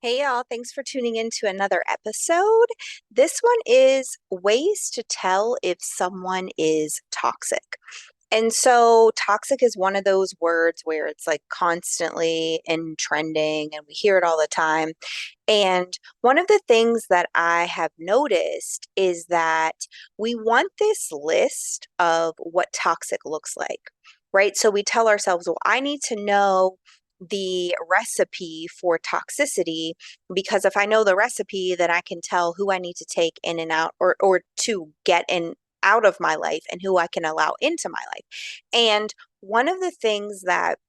Hey y'all, thanks for tuning in to another episode. This one is ways to tell if someone is toxic. And so, toxic is one of those words where it's like constantly in trending and we hear it all the time. And one of the things that I have noticed is that we want this list of what toxic looks like, right? So we tell ourselves, well, I need to know the recipe for toxicity because if I know the recipe, then I can tell who I need to take in and out or to get in out of my life and who I can allow into my life. And one of the things that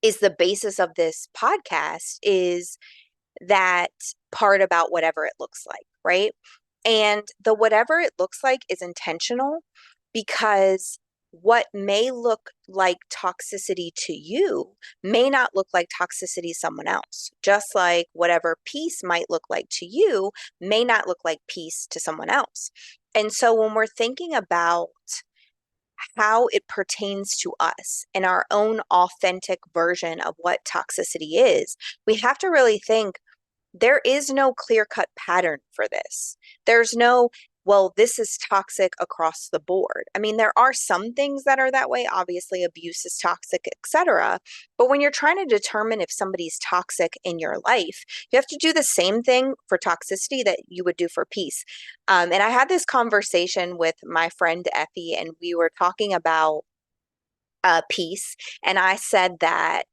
is the basis of this podcast is that part about whatever it looks like, right? And the whatever it looks like is intentional because what may look like toxicity to you may not look like toxicity to someone else. Just like whatever peace might look like to you may not look like peace to someone else. And so when we're thinking about how it pertains to us and our own authentic version of what toxicity is, we have to really think there is no clear-cut pattern for this. There's no, well, this is toxic across the board. I mean, there are some things that are that way. Obviously, abuse is toxic, etc. But when you're trying to determine if somebody's toxic in your life, you have to do the same thing for toxicity that you would do for peace. And I had this conversation with my friend Effie, and we were talking about peace. And I said that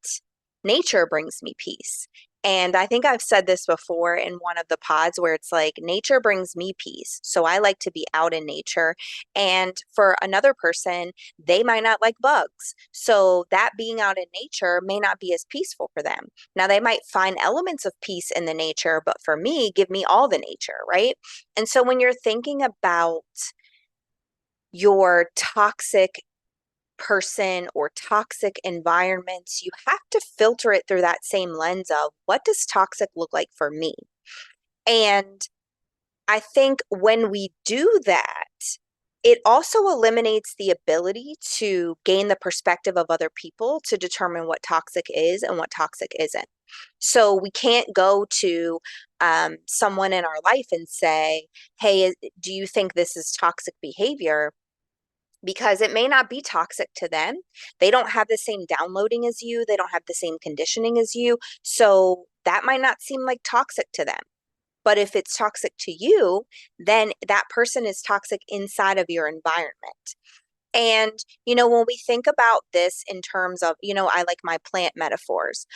nature brings me peace. And I think I've said this before in one of the pods where it's like nature brings me peace. So I like to be out in nature. And for another person, they might not like bugs. So that being out in nature may not be as peaceful for them. Now they might find elements of peace in the nature, but for me, give me all the nature, right? And so when you're thinking about your toxic person or toxic environments, you have to filter it through that same lens of what does toxic look like for me? And I think when we do that, it also eliminates the ability to gain the perspective of other people to determine what toxic is and what toxic isn't. So we can't go to someone in our life and say, hey, do you think this is toxic behavior? Because it may not be toxic to them. They don't have the same downloading as you, they don't have the same conditioning as you. So that might not seem like toxic to them. But if it's toxic to you, then that person is toxic inside of your environment. And, when we think about this in terms of, I like my plant metaphors,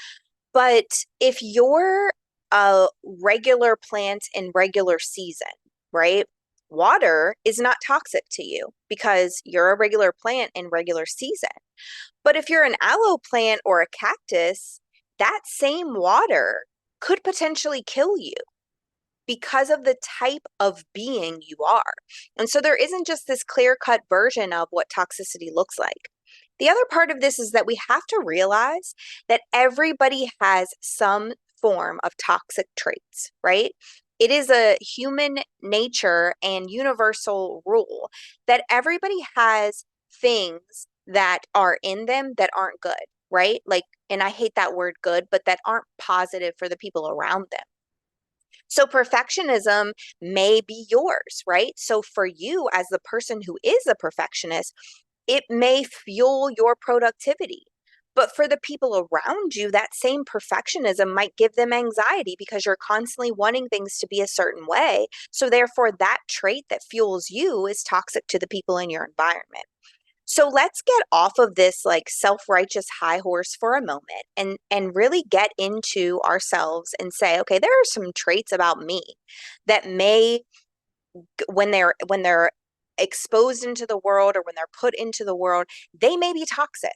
but if you're a regular plant in regular season, right? Water is not toxic to you because you're a regular plant in regular season. But if you're an aloe plant or a cactus, that same water could potentially kill you because of the type of being you are. And so there isn't just this clear-cut version of what toxicity looks like. The other part of this is that we have to realize that everybody has some form of toxic traits, right? It is a human nature and universal rule that everybody has things that are in them that aren't good, right? Like, and I hate that word good, but that aren't positive for the people around them. So perfectionism may be yours, right? So for you as the person who is a perfectionist, it may fuel your productivity. But for the people around you, that same perfectionism might give them anxiety because you're constantly wanting things to be a certain way. So therefore, that trait that fuels you is toxic to the people in your environment. So let's get off of this like self-righteous high horse for a moment and really get into ourselves and say, okay, there are some traits about me that may when they're exposed into the world or when they're put into the world, they may be toxic.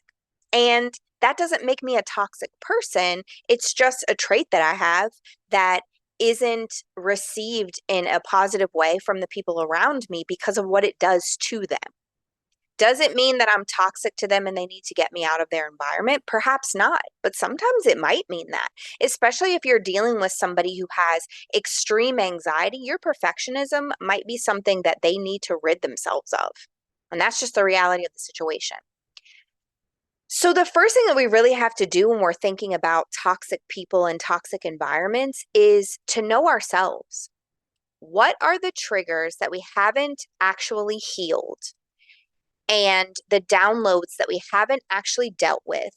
And that doesn't make me a toxic person. It's just a trait that I have that isn't received in a positive way from the people around me because of what it does to them. Does it mean that I'm toxic to them and they need to get me out of their environment? Perhaps not, but sometimes it might mean that, especially if you're dealing with somebody who has extreme anxiety. Your perfectionism might be something that they need to rid themselves of. And that's just the reality of the situation. So, the first thing that we really have to do when we're thinking about toxic people and toxic environments is to know ourselves. What are the triggers that we haven't actually healed and the downloads that we haven't actually dealt with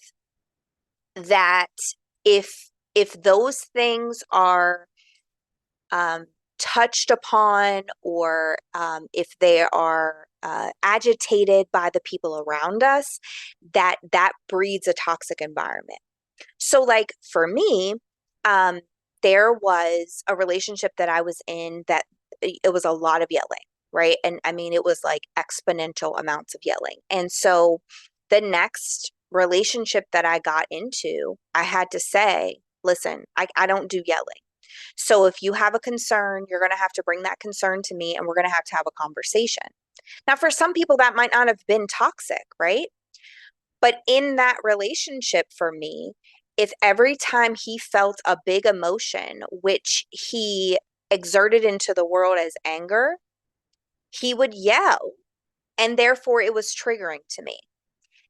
that if those things are um, touched upon or if they are agitated by the people around us, that breeds a toxic environment. So, like for me, um, there was a relationship that I was in that it was a lot of yelling, right? And I mean, it was like exponential amounts of yelling. And so the next relationship that I got into, I had to say, listen, I don't do yelling. So if you have a concern, you're going to have to bring that concern to me and we're going to have a conversation. Now, for some people, that might not have been toxic, right? But in that relationship for me, if every time he felt a big emotion, which he exerted into the world as anger, he would yell. And therefore, it was triggering to me.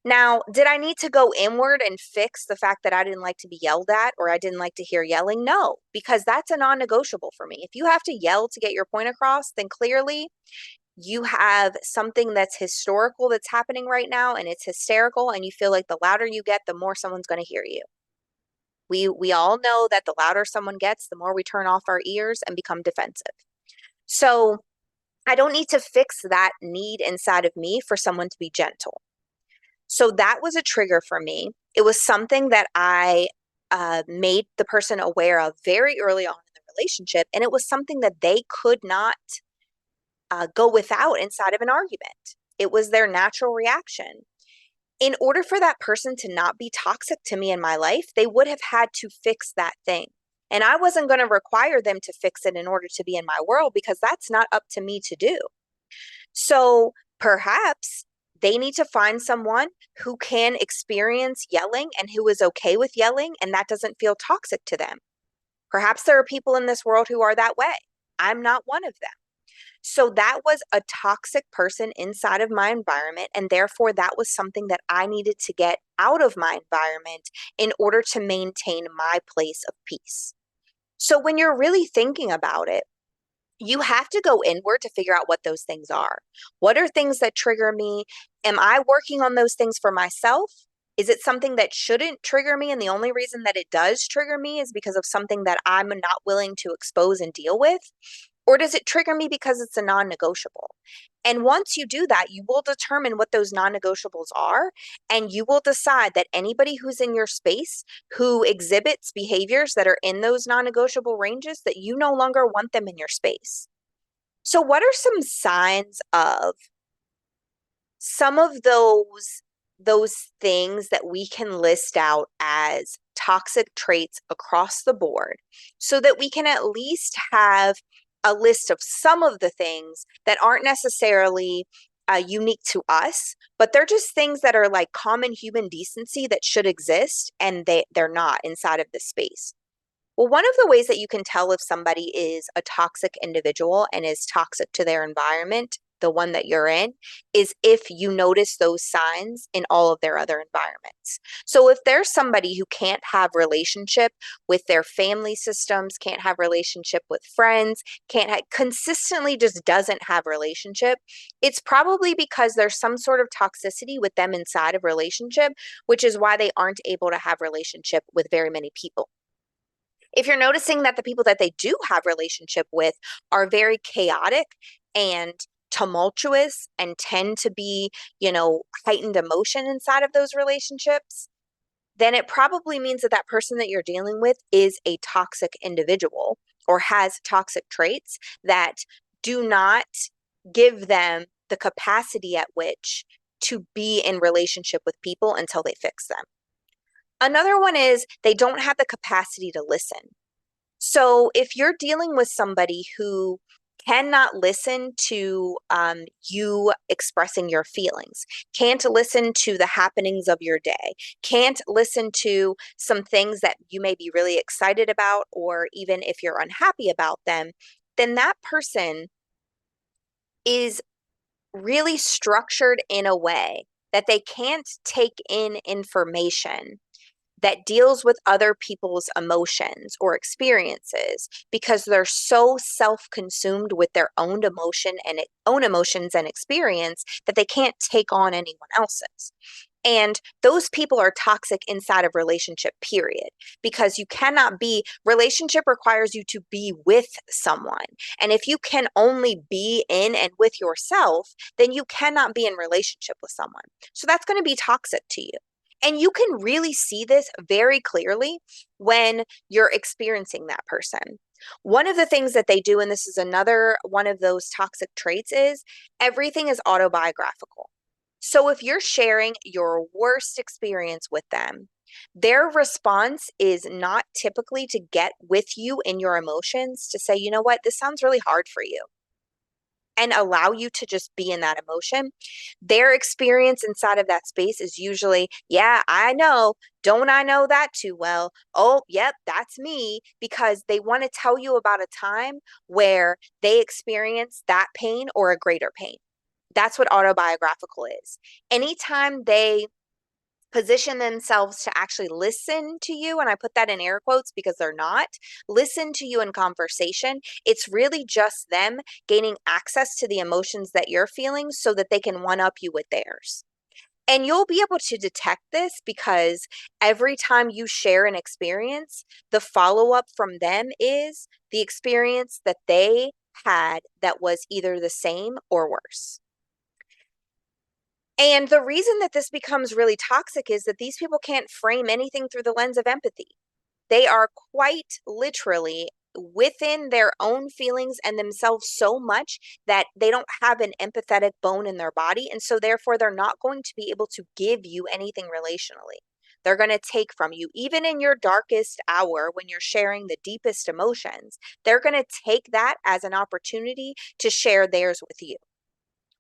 Now, did I need to go inward and fix the fact that I didn't like to be yelled at or I didn't like to hear yelling? No, because that's a non negotiable for me. If you have to yell to get your point across, then clearly you have something that's historical that's happening right now and it's hysterical and you feel like the louder you get, the more someone's going to hear you. We all know that the louder someone gets, the more we turn off our ears and become defensive. So I don't need to fix that need inside of me for someone to be gentle. So that was a trigger for me. It was something that I made the person aware of very early on in the relationship, and it was something that they could not go without inside of an argument. It was their natural reaction. In order for that person to not be toxic to me in my life, they would have had to fix that thing. And I wasn't going to require them to fix it in order to be in my world because that's not up to me to do. So perhaps they need to find someone who can experience yelling and who is okay with yelling and that doesn't feel toxic to them. Perhaps there are people in this world who are that way. I'm not one of them. So that was a toxic person inside of my environment. And therefore, that was something that I needed to get out of my environment in order to maintain my place of peace. So when you're really thinking about it, you have to go inward to figure out what those things are. What are things that trigger me? Am I working on those things for myself? Is it something that shouldn't trigger me? And the only reason that it does trigger me is because of something that I'm not willing to expose and deal with? Or does it trigger me because it's a non negotiable? And once you do that, you will determine what those non negotiables are. And you will decide that anybody who's in your space who exhibits behaviors that are in those non negotiable ranges, that you no longer want them in your space. So, what are some signs of some of those things that we can list out as toxic traits across the board so that we can at least have a list of some of the things that aren't necessarily unique to us, but they're just things that are like common human decency that should exist and they're not inside of this space. Well, one of the ways that you can tell if somebody is a toxic individual and is toxic to their environment, the one that you're in, is if you notice those signs in all of their other environments. So if there's somebody who can't have relationship with their family systems, can't have relationship with friends, consistently just doesn't have relationship, it's probably because there's some sort of toxicity with them inside of relationship, which is why they aren't able to have relationship with very many people. If you're noticing that the people that they do have relationship with are very chaotic and tumultuous and tend to be, heightened emotion inside of those relationships, then it probably means that that person that you're dealing with is a toxic individual or has toxic traits that do not give them the capacity at which to be in relationship with people until they fix them. Another one is they don't have the capacity to listen. So if you're dealing with somebody who cannot listen to you expressing your feelings, can't listen to the happenings of your day, can't listen to some things that you may be really excited about, or even if you're unhappy about them, then that person is really structured in a way that they can't take in information that deals with other people's emotions or experiences because they're so self-consumed with their own emotions and experience that they can't take on anyone else's. And those people are toxic inside of relationship, period, because you cannot be, relationship requires you to be with someone. And if you can only be in and with yourself, then you cannot be in relationship with someone. So that's going to be toxic to you. And you can really see this very clearly when you're experiencing that person. One of the things that they do, and this is another one of those toxic traits, is everything is autobiographical. So if you're sharing your worst experience with them, their response is not typically to get with you in your emotions, to say, you know what, this sounds really hard for you, and allow you to just be in that emotion. Their experience inside of that space is usually, yeah, I know. Don't I know that too well? Oh, yep, that's me. Because they want to tell you about a time where they experienced that pain or a greater pain. That's what autobiographical is. Anytime they position themselves to actually listen to you, and I put that in air quotes because they're not, listen to you in conversation, it's really just them gaining access to the emotions that you're feeling so that they can one up you with theirs. And you'll be able to detect this because every time you share an experience, the follow up from them is the experience that they had that was either the same or worse. And the reason that this becomes really toxic is that these people can't frame anything through the lens of empathy. They are quite literally within their own feelings and themselves so much that they don't have an empathetic bone in their body. And so, therefore, they're not going to be able to give you anything relationally. They're going to take from you, even in your darkest hour when you're sharing the deepest emotions. They're going to take that as an opportunity to share theirs with you.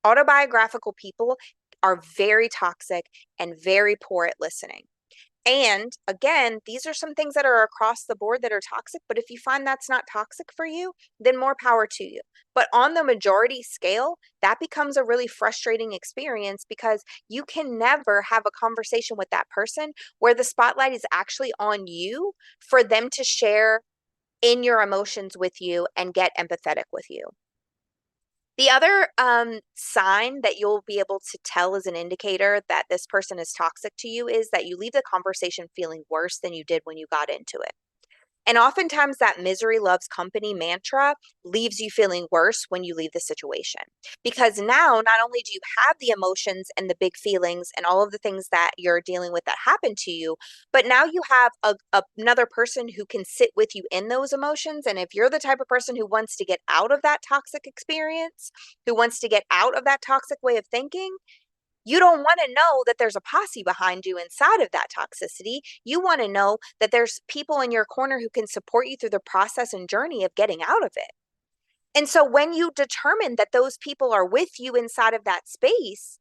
Autobiographical people are very toxic and very poor at listening. And again, these are some things that are across the board that are toxic, but if you find that's not toxic for you, then more power to you. But on the majority scale, that becomes a really frustrating experience because you can never have a conversation with that person where the spotlight is actually on you for them to share in your emotions with you and get empathetic with you. The other sign that you'll be able to tell as an indicator that this person is toxic to you is that you leave the conversation feeling worse than you did when you got into it. And oftentimes that misery loves company mantra leaves you feeling worse when you leave the situation. Because now not only do you have the emotions and the big feelings and all of the things that you're dealing with that happened to you, but now you have another person who can sit with you in those emotions. And if you're the type of person who wants to get out of that toxic experience, who wants to get out of that toxic way of thinking, you don't want to know that there's a posse behind you inside of that toxicity. You want to know that there's people in your corner who can support you through the process and journey of getting out of it. And so when you determine that those people are with you inside of that space,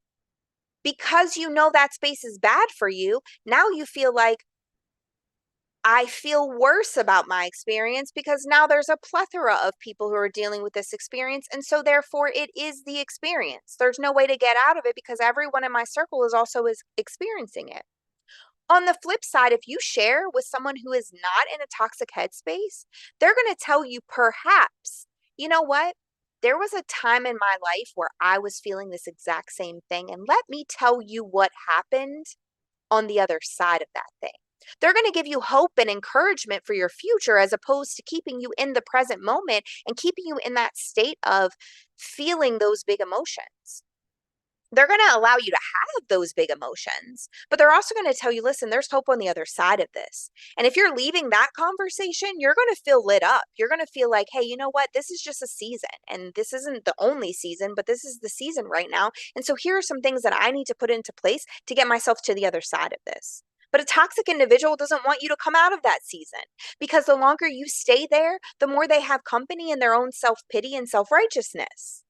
because you know that space is bad for you, now you feel like, I feel worse about my experience because now there's a plethora of people who are dealing with this experience. And so therefore it is the experience. There's no way to get out of it because everyone in my circle is experiencing it. On the flip side, if you share with someone who is not in a toxic headspace, they're going to tell you perhaps, you know what? There was a time in my life where I was feeling this exact same thing. And let me tell you what happened on the other side of that thing. They're going to give you hope and encouragement for your future as opposed to keeping you in the present moment and keeping you in that state of feeling those big emotions. They're going to allow you to have those big emotions, but they're also going to tell you, listen, there's hope on the other side of this. And if you're leaving that conversation, you're going to feel lit up. You're going to feel like, hey, you know what? This is just a season. And this isn't the only season, but this is the season right now. And so here are some things that I need to put into place to get myself to the other side of this. But a toxic individual doesn't want you to come out of that season because the longer you stay there, the more they have company in their own self-pity and self-righteousness.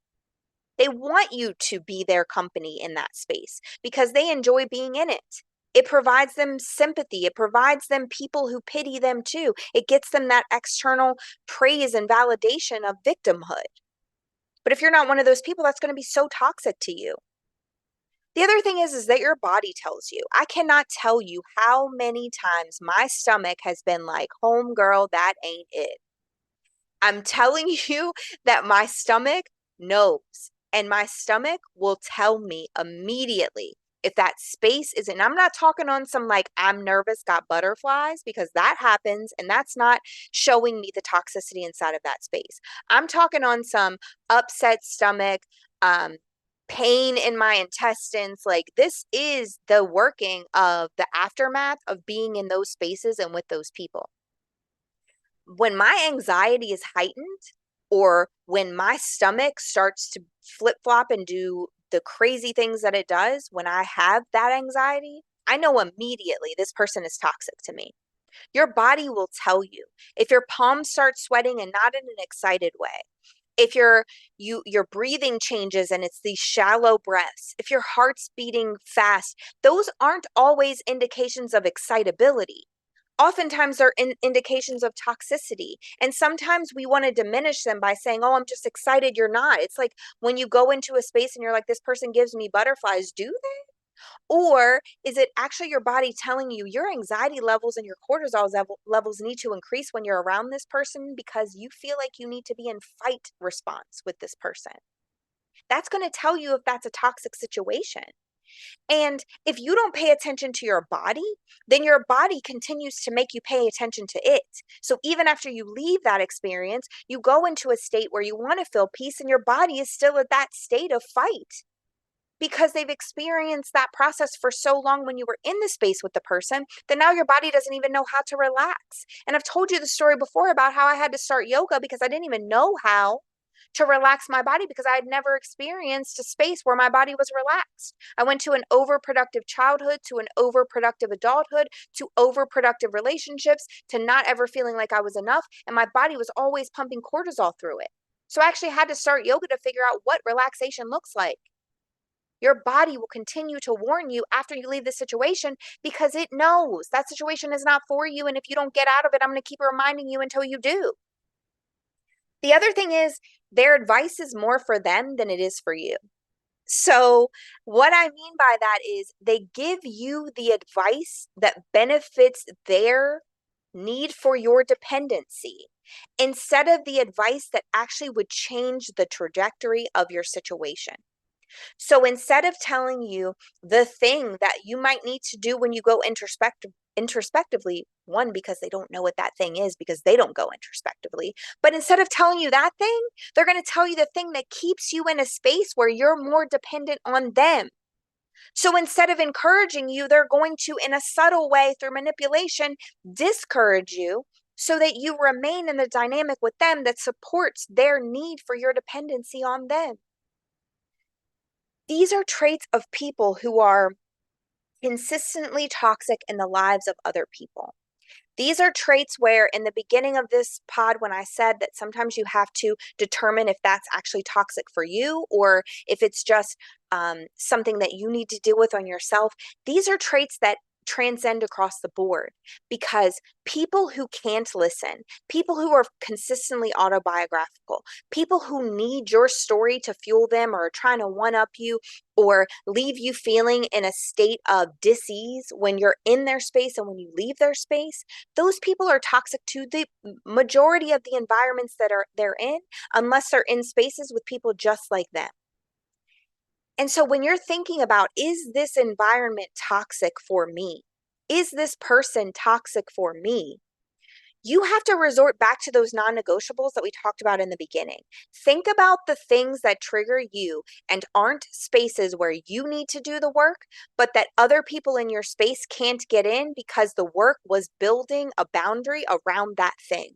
They want you to be their company in that space because they enjoy being in it. It provides them sympathy. It provides them people who pity them too. It gets them that external praise and validation of victimhood. But if you're not one of those people, that's going to be so toxic to you. The other thing is that your body tells you. I cannot tell you how many times my stomach has been like, homegirl, that ain't it. I'm telling you that my stomach knows, and my stomach will tell me immediately if that space isn't. I'm not talking on some like I'm nervous, got butterflies, because that happens and that's not showing me the toxicity inside of that space. I'm talking on some upset stomach, um, pain in my intestines. Like, this is the working of the aftermath of being in those spaces and with those people. When my anxiety is heightened, or when my stomach starts to flip flop and do the crazy things that it does when I have that anxiety, I know immediately this person is toxic to me. Your body will tell you. If your palms start sweating and not in an excited way, if your breathing changes and it's these shallow breaths, if your heart's beating fast, those aren't always indications of excitability. Oftentimes they're indications of toxicity. And sometimes we want to diminish them by saying, oh, I'm just excited. You're not. It's like when you go into a space and you're like, this person gives me butterflies. Do they? Or is it actually your body telling you your anxiety levels and your cortisol levels need to increase when you're around this person because you feel like you need to be in fight response with this person? That's going to tell you if that's a toxic situation. And if you don't pay attention to your body, then your body continues to make you pay attention to it. So even after you leave that experience, you go into a state where you want to feel peace and your body is still at that state of fight because they've experienced that process for so long when you were in the space with the person that now your body doesn't even know how to relax. And I've told you the story before about how I had to start yoga because I didn't even know how to relax my body because I had never experienced a space where my body was relaxed. I went to an overproductive childhood, to an overproductive adulthood, to overproductive relationships, to not ever feeling like I was enough. And my body was always pumping cortisol through it. So I actually had to start yoga to figure out what relaxation looks like. Your body will continue to warn you after you leave the situation because it knows that situation is not for you. And if you don't get out of it, I'm going to keep reminding you until you do. The other thing is their advice is more for them than it is for you. So what I mean by that is they give you the advice that benefits their need for your dependency instead of the advice that actually would change the trajectory of your situation. So instead of telling you the thing that you might need to do when you go introspectively, one, because they don't know what that thing is because they don't go introspectively, but instead of telling you that thing, they're going to tell you the thing that keeps you in a space where you're more dependent on them. So instead of encouraging you, they're going to, in a subtle way through manipulation, discourage you so that you remain in the dynamic with them that supports their need for your dependency on them. These are traits of people who are consistently toxic in the lives of other people. These are traits where, in the beginning of this pod, when I said that sometimes you have to determine if that's actually toxic for you or if it's just something that you need to deal with on yourself, these are traits that transcend across the board because people who can't listen, people who are consistently autobiographical, people who need your story to fuel them or are trying to one up you or leave you feeling in a state of dis-ease when you're in their space and when you leave their space, those people are toxic to the majority of the environments that they're in, unless they're in spaces with people just like them. And so when you're thinking about, is this environment toxic for me? Is this person toxic for me? You have to resort back to those non-negotiables that we talked about in the beginning. Think about the things that trigger you and aren't spaces where you need to do the work, but that other people in your space can't get in because the work was building a boundary around that thing.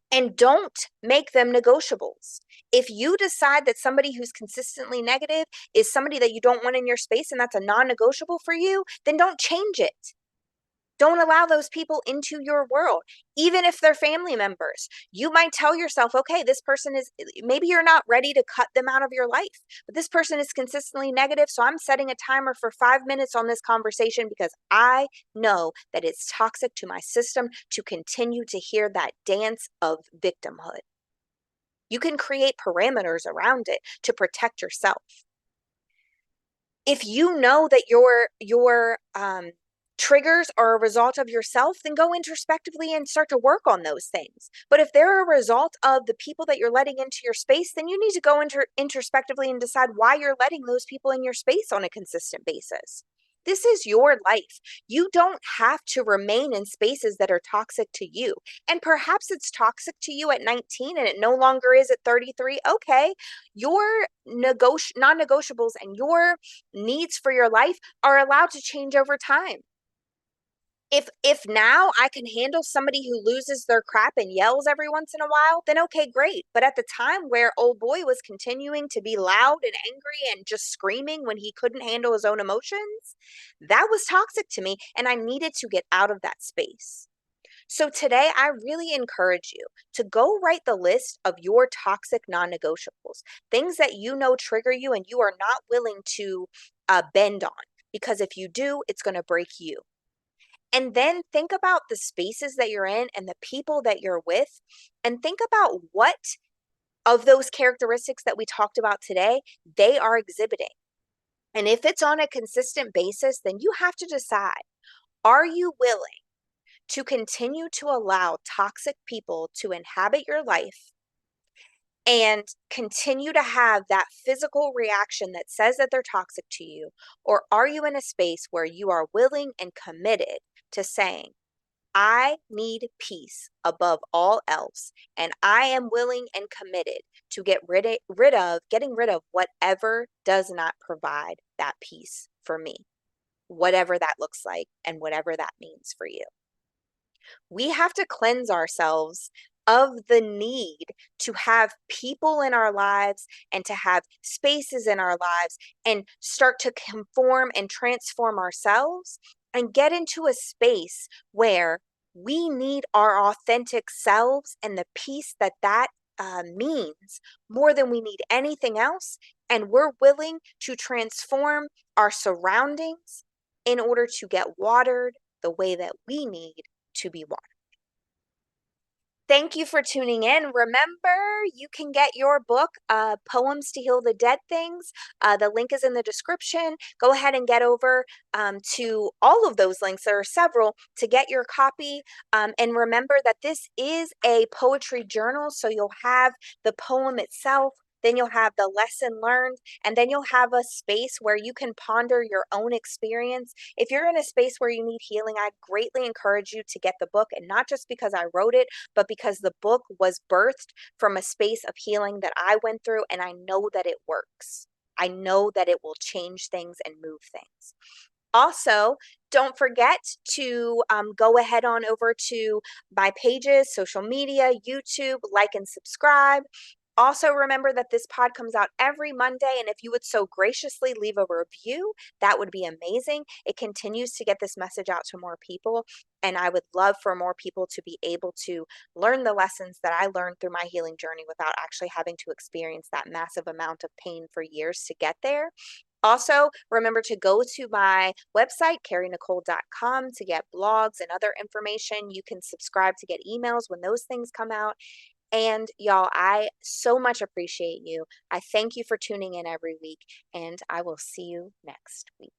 And don't make them negotiables. If you decide that somebody who's consistently negative is somebody that you don't want in your space and that's a non-negotiable for you, then don't change it. Don't allow those people into your world, even if they're family members. You might tell yourself, okay, this person is, maybe you're not ready to cut them out of your life, but this person is consistently negative. So I'm setting a timer for 5 minutes on this conversation because I know that it's toxic to my system to continue to hear that dance of victimhood. You can create parameters around it to protect yourself. If you know that your triggers are a result of yourself, then go introspectively and start to work on those things. But if they're a result of the people that you're letting into your space, then you need to go introspectively and decide why you're letting those people in your space on a consistent basis. This is your life. You don't have to remain in spaces that are toxic to you. And perhaps it's toxic to you at 19 and it no longer is at 33. Okay, your non-negotiables and your needs for your life are allowed to change over time. If now I can handle somebody who loses their crap and yells every once in a while, then okay, great. But at the time where old boy was continuing to be loud and angry and just screaming when he couldn't handle his own emotions, that was toxic to me and I needed to get out of that space. So today, I really encourage you to go write the list of your toxic non negotiables, things that you know trigger you and you are not willing to bend on, because if you do, it's going to break you. And then think about the spaces that you're in and the people that you're with, and think about what of those characteristics that we talked about today they are exhibiting. And if it's on a consistent basis, then you have to decide, are you willing to continue to allow toxic people to inhabit your life and continue to have that physical reaction that says that they're toxic to you? Or are you in a space where you are willing and committed to saying, I need peace above all else, and I am willing and committed to getting rid of whatever does not provide that peace for me, whatever that looks like and whatever that means for you. We have to cleanse ourselves of the need to have people in our lives and to have spaces in our lives and start to conform and transform ourselves and get into a space where we need our authentic selves and the peace that means more than we need anything else. And we're willing to transform our surroundings in order to get watered the way that we need to be watered. Thank you for tuning in. Remember, you can get your book, Poems to Heal the Dead Things. The link is in the description. Go ahead and get over to all of those links. There are several to get your copy. And remember that this is a poetry journal, so you'll have the poem itself. Then you'll have the lesson learned, and then you'll have a space where you can ponder your own experience. If you're in a space where you need healing, I greatly encourage you to get the book, and not just because I wrote it, but because the book was birthed from a space of healing that I went through, and I know that it works. I know that it will change things and move things. Also, don't forget to go ahead on over to my pages, social media, YouTube, like and subscribe. Also, remember that this pod comes out every Monday, and if you would so graciously leave a review, that would be amazing. It continues to get this message out to more people, and I would love for more people to be able to learn the lessons that I learned through my healing journey without actually having to experience that massive amount of pain for years to get there. Also, remember to go to my website, carrienicole.com, to get blogs and other information. You can subscribe to get emails when those things come out. And y'all, I so much appreciate you. I thank you for tuning in every week, and I will see you next week.